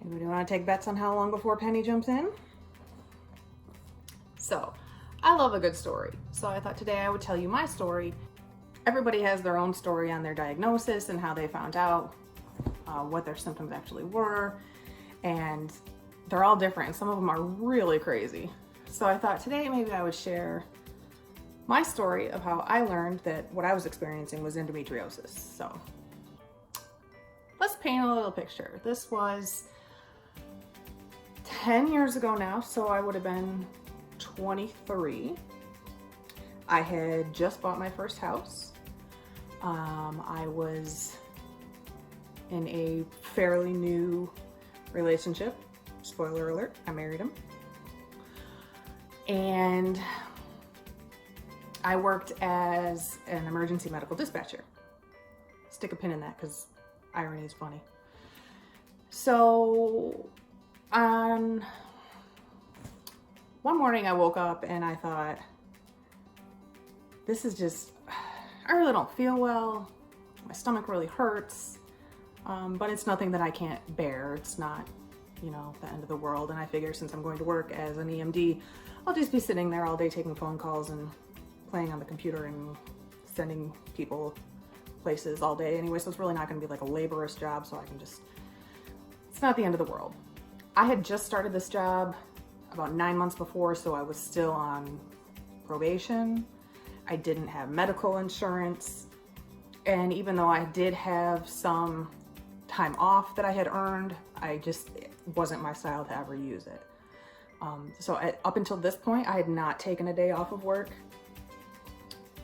Anybody want to take bets on how long before Penny jumps in? So, I love a good story. So I thought today I would tell you my story. Everybody has their own story on their diagnosis and how they found out what their symptoms actually were. And they're all different. Some of them are really crazy. So I thought today maybe I would share my story of how I learned that what I was experiencing was endometriosis. So let's paint a little picture. This was 10 years ago now, so I would have been 23. I had just bought my first house. I was in a fairly new relationship. Spoiler alert, I married him. And I worked as an emergency medical dispatcher. Stick a pin in that because irony is funny. So one morning I woke up and I thought, this is just, I really don't feel well. My stomach really hurts, but it's nothing that I can't bear. It's not, you know, the end of the world. And I figure since I'm going to work as an EMD, I'll just be sitting there all day taking phone calls and playing on the computer and sending people places all day anyway. So it's really not going to be like a laborious job. So I can just, it's not the end of the world. I had just started this job about 9 months before, so I was still on probation. I didn't have medical insurance. And even though I did have some time off that I had earned, it wasn't my style to ever use it. Up until this point, I had not taken a day off of work.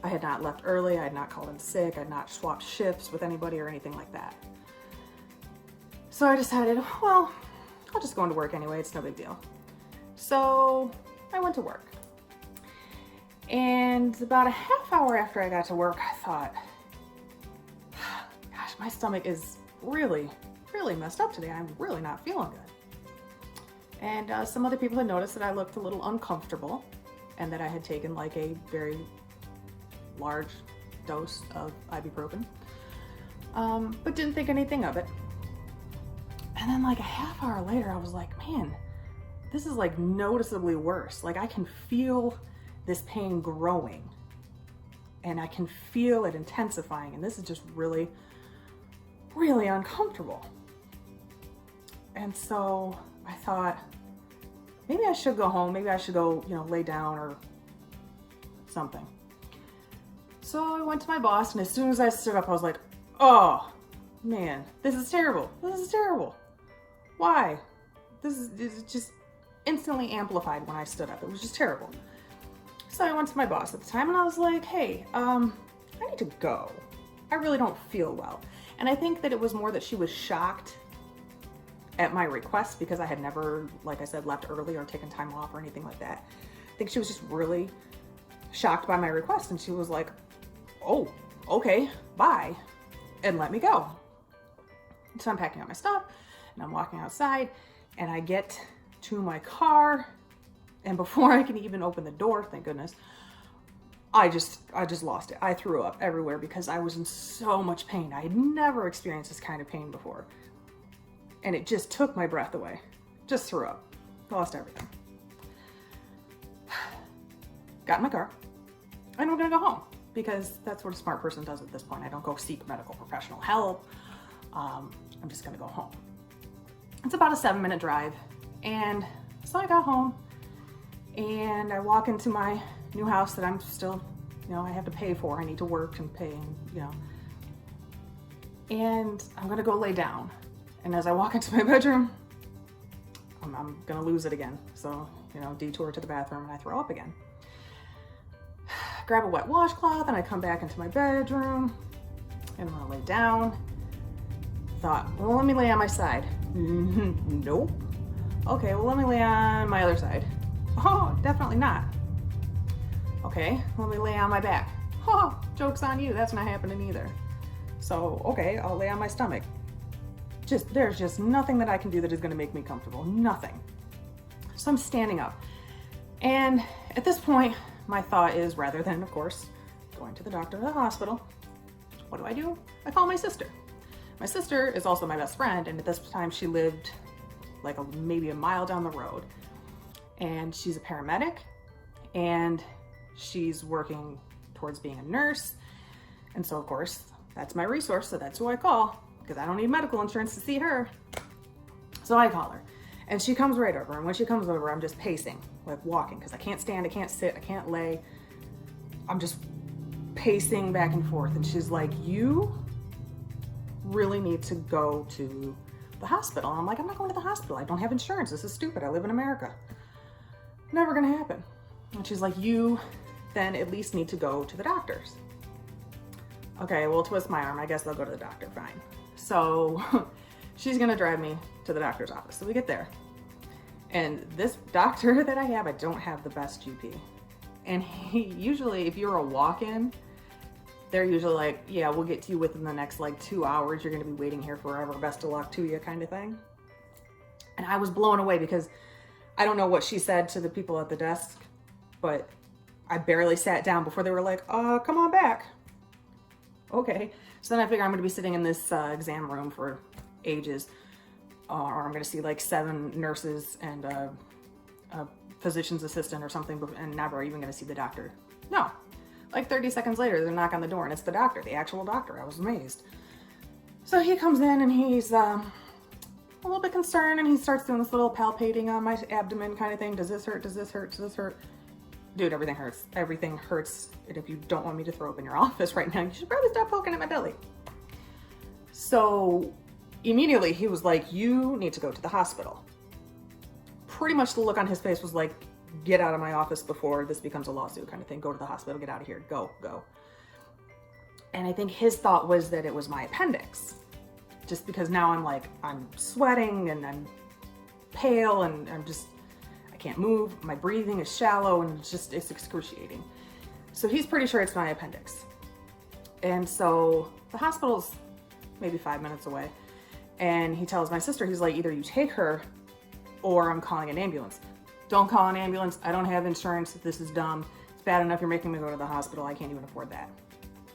I had not left early. I had not called in sick. I had not swapped shifts with anybody or anything like that. So I decided, well, I'll just go into work anyway. It's no big deal. So I went to work. And about a half hour after I got to work, I thought, gosh, my stomach is really, really messed up today. I'm really not feeling good. And some other people had noticed that I looked a little uncomfortable and that I had taken like a very large dose of ibuprofen, but didn't think anything of it. And then like a half hour later, I was like, man, this is like noticeably worse. Like I can feel this pain growing and I can feel it intensifying. And this is just really, really uncomfortable. And so I thought, maybe I should go home. Maybe I should go, lay down or something. So I went to my boss, and as soon as I stood up, I was like, oh man, this is terrible. This is terrible. Why? This is just instantly amplified when I stood up. It was just terrible. So I went to my boss at the time and I was like, hey, I need to go. I really don't feel well. And I think that it was more that she was shocked at my request because I had never, like I said, left early or taken time off or anything like that. I think she was just really shocked by my request, and she was like, oh, okay, bye, and let me go. So I'm packing up my stuff and I'm walking outside and I get to my car, and before I can even open the door, thank goodness, I just lost it. I threw up everywhere because I was in so much pain. I had never experienced this kind of pain before. And it just took my breath away. Just threw up. Lost everything. Got in my car. And we're gonna go home because that's what a smart person does at this point. I don't go seek medical professional help. I'm just gonna go home. It's about a 7-minute drive. And so I got home and I walk into my new house that I'm still, I have to pay for. I need to work and pay, and I'm gonna go lay down. And as I walk into my bedroom, I'm gonna lose it again. So, detour to the bathroom and I throw up again. Grab a wet washcloth and I come back into my bedroom and I'm gonna lay down. Thought, well, let me lay on my side. Nope. Okay, well, let me lay on my other side. Oh, definitely not. Okay, let me lay on my back. Oh, joke's on you, that's not happening either. So, okay, I'll lay on my stomach. There's just nothing that I can do that is gonna make me comfortable, nothing. So I'm standing up. And at this point, my thought is, rather than, of course, going to the doctor or the hospital, what do? I call my sister. My sister is also my best friend, and at this time she lived like maybe a mile down the road. And she's a paramedic, and she's working towards being a nurse. And so of course, that's my resource. So that's who I call, because I don't need medical insurance to see her. So I call her, and she comes right over. And when she comes over, I'm just pacing, like walking, because I can't stand, I can't sit, I can't lay. I'm just pacing back and forth. And she's like, you really need to go to the hospital. And I'm like, I'm not going to the hospital. I don't have insurance. This is stupid. I live in America. Never gonna happen. And she's like, you then at least need to go to the doctors. Okay, well, twist my arm. I guess I'll go to the doctor. Fine. So she's gonna drive me to the doctor's office. So we get there. And this doctor that I have, I don't have the best GP. And he usually, if you're a walk-in, they're usually like, yeah, we'll get to you within the next like 2 hours. You're gonna be waiting here forever. Best of luck to you, kind of thing. And I was blown away because I don't know what she said to the people at the desk, but I barely sat down before they were like, come on back. Okay. So then I figure I'm gonna be sitting in this exam room for ages, or I'm gonna see like 7 nurses and a physician's assistant or something, and never even gonna see the doctor. No, like 30 seconds later, they knock on the door and it's the doctor, the actual doctor. I was amazed. So he comes in and he's a little bit concerned, and he starts doing this little palpating on my abdomen kind of thing. Does this hurt? Does this hurt? Does this hurt? Dude, everything hurts. Everything hurts. And if you don't want me to throw up in your office right now, you should probably stop poking at my belly. So immediately he was like, you need to go to the hospital. Pretty much the look on his face was like, get out of my office before this becomes a lawsuit kind of thing. Go to the hospital, get out of here, go. And I think his thought was that it was my appendix. Just because now I'm sweating and I'm pale and I can't move. My breathing is shallow and it's excruciating. So he's pretty sure it's my appendix. And so the hospital's maybe 5 minutes away. And he tells my sister, he's like, either you take her or I'm calling an ambulance. Don't call an ambulance. I don't have insurance. This is dumb. It's bad enough you're making me go to the hospital. I can't even afford that.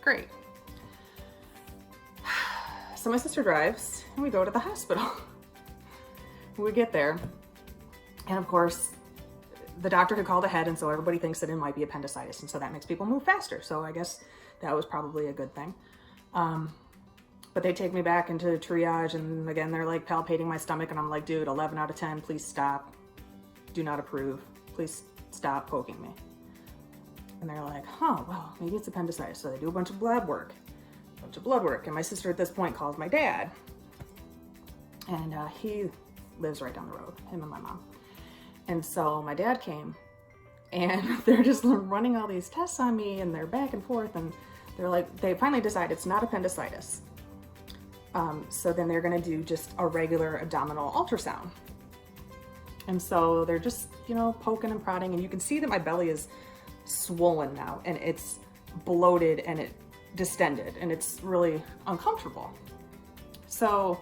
Great. So my sister drives and we go to the hospital. We get there, and of course the doctor had called ahead, and so everybody thinks that it might be appendicitis, and so that makes people move faster. So I guess that was probably a good thing. But they take me back into triage, and again they're like palpating my stomach, and I'm like, dude, 11 out of 10, please stop. Do not approve. Please stop poking me. And they're like, well, maybe it's appendicitis. So they do a bunch of blood work. And my sister at this point calls my dad, and he lives right down the road, him and my mom. And so my dad came, and they're just running all these tests on me, and they're back and forth, and they're like, they finally decide it's not appendicitis. So then they're gonna do just a regular abdominal ultrasound. And so they're just, poking and prodding, and you can see that my belly is swollen now, and it's bloated, and it distended, and it's really uncomfortable. So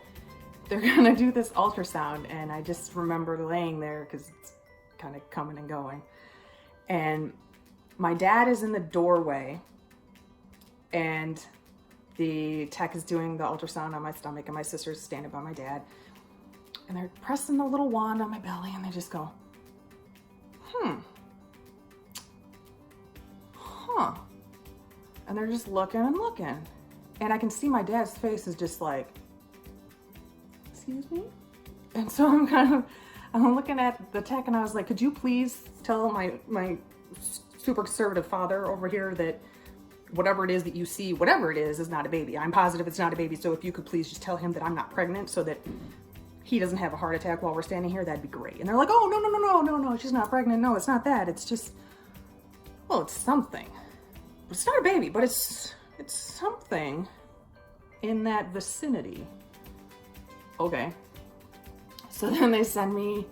they're gonna do this ultrasound, and I just remember laying there because it's kind of coming and going. And my dad is in the doorway, and the tech is doing the ultrasound on my stomach, and my sister's standing by my dad, and they're pressing the little wand on my belly, and they just go, and they're just looking and looking. And I can see my dad's face is just like, excuse me? And so I'm looking at the tech, and I was like, could you please tell my super conservative father over here that whatever it is that you see, whatever it is not a baby. I'm positive it's not a baby. So if you could please just tell him that I'm not pregnant so that he doesn't have a heart attack while we're standing here, that'd be great. And they're like, oh, no, she's not pregnant. No, it's not that. It's just, well, it's something. It's not a baby, but it's something in that vicinity. Okay. So then they send me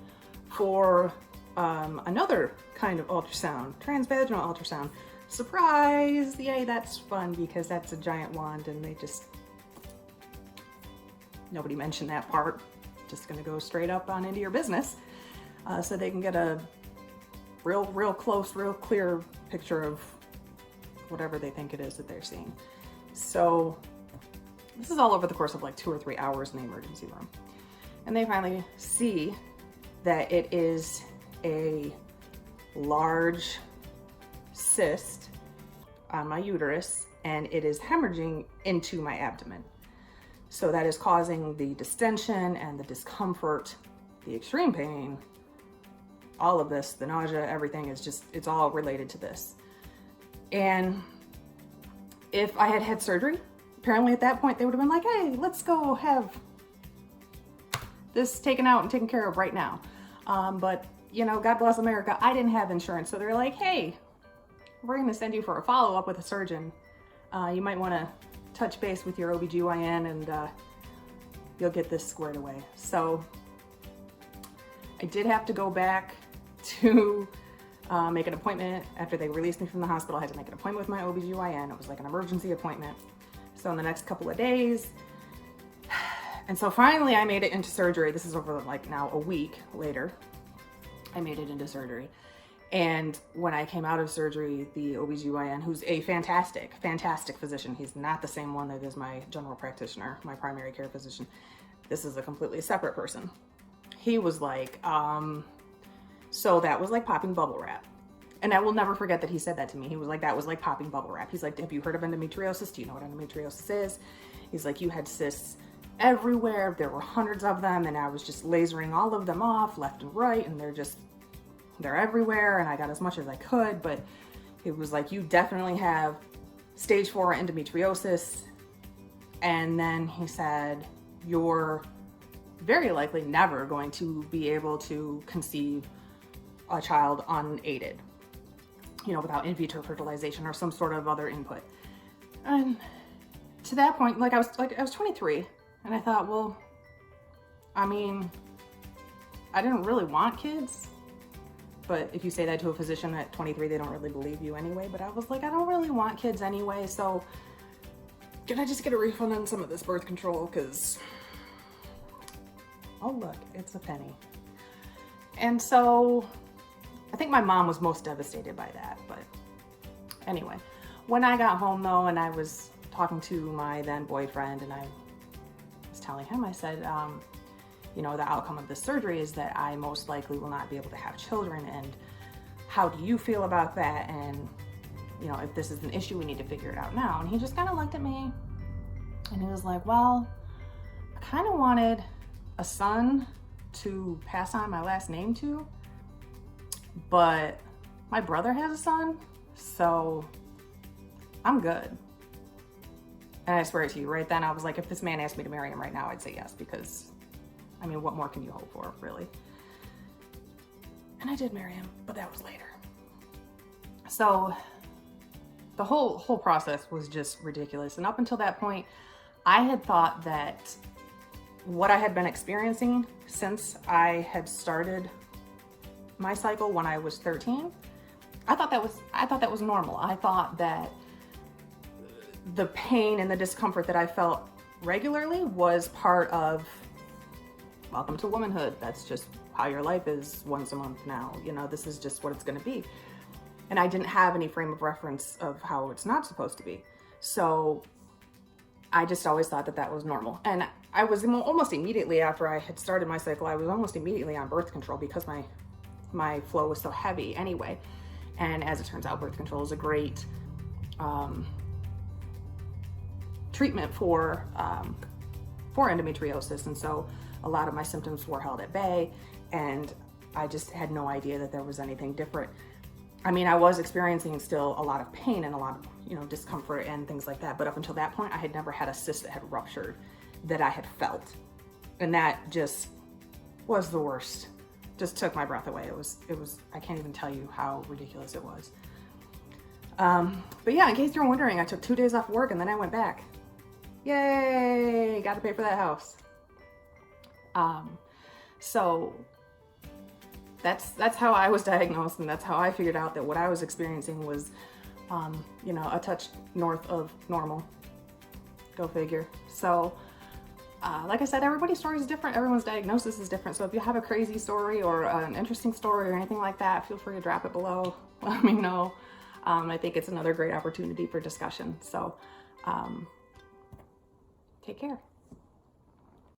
for another kind of ultrasound, transvaginal ultrasound. Surprise! Yay, that's fun because that's a giant wand, and nobody mentioned that part. Just gonna go straight up on into your business, so they can get a real close, real clear picture of whatever they think it is that they're seeing. So this is all over the course of like 2 or 3 hours in the emergency room. And they finally see that it is a large cyst on my uterus, and it is hemorrhaging into my abdomen. So that is causing the distension and the discomfort, the extreme pain, all of this, the nausea, everything is just, it's all related to this. And if I had had surgery, apparently at that point they would have been like, hey, let's go have this taken out and taken care of right now. But you know, God bless America, I didn't have insurance. So they're like, hey, we're gonna send you for a follow-up with a surgeon. You might wanna touch base with your OBGYN and you'll get this squared away. So I did have to go back to make an appointment. After they released me from the hospital, I had to make an appointment with my OBGYN. It was like an emergency appointment. So in the next couple of days, and so finally I made it into surgery. This is over like now a week later, I made it into surgery. And when I came out of surgery, the OBGYN, who's a fantastic, fantastic physician, he's not the same one that is my general practitioner, my primary care physician. This is a completely separate person. He was like, so that was like popping bubble wrap. And I will never forget that he said that to me. He was like, that was like popping bubble wrap. He's like, have you heard of endometriosis? Do you know what endometriosis is? He's like, you had cysts everywhere. There were hundreds of them, and I was just lasering all of them off left and right, and they're everywhere, and I got as much as I could, but it was like, you definitely have stage 4 endometriosis. And then he said, you're very likely never going to be able to conceive a child unaided, you know, without in vitro fertilization or some sort of other input. And to that point, I was 23, and I thought, well, I mean, I didn't really want kids. But if you say that to a physician at 23, they don't really believe you anyway. But I was like, I don't really want kids anyway, so can I just get a refund on some of this birth control? Because, oh look, it's a penny. And so I think my mom was most devastated by that. But anyway, when I got home though, and I was talking to my then boyfriend, and I was telling him, I said, you know, the outcome of this surgery is that I most likely will not be able to have children, and how do you feel about that? And, you know, if this is an issue, we need to figure it out now. And he just kind of looked at me and he was like, well, I kind of wanted a son to pass on my last name to, but my brother has a son, so I'm good. And I swear to you, right then I was like, if this man asked me to marry him right now, I'd say yes, because I mean, what more can you hope for, really? And I did marry him, but that was later. So the whole process was just ridiculous. And up until that point, I had thought that what I had been experiencing since I had started my cycle when I was 13, I thought that was normal. I thought that the pain and the discomfort that I felt regularly was part of welcome to womanhood. That's just how your life is once a month now. You know, this is just what it's going to be. And I didn't have any frame of reference of how it's not supposed to be. So I just always thought that that was normal. And I was almost immediately after I had started my cycle, I was almost immediately on birth control because my flow was so heavy anyway. And as it turns out, birth control is a great treatment for endometriosis. And so a lot of my symptoms were held at bay, and I just had no idea that there was anything different. I mean, I was experiencing still a lot of pain and a lot of, you know, discomfort and things like that. But up until that point, I had never had a cyst that had ruptured that I had felt. And that just was the worst. Just took my breath away. It was, I can't even tell you how ridiculous it was. But yeah, in case you're wondering, I took 2 days off work and then I went back. Yay! Got to pay for that house. So that's how I was diagnosed, and that's how I figured out that what I was experiencing was, you know, a touch north of normal. Go figure. So, like I said, everybody's story is different. Everyone's diagnosis is different. So if you have a crazy story or an interesting story or anything like that, feel free to drop it below. Let me know. I think it's another great opportunity for discussion. So, take care.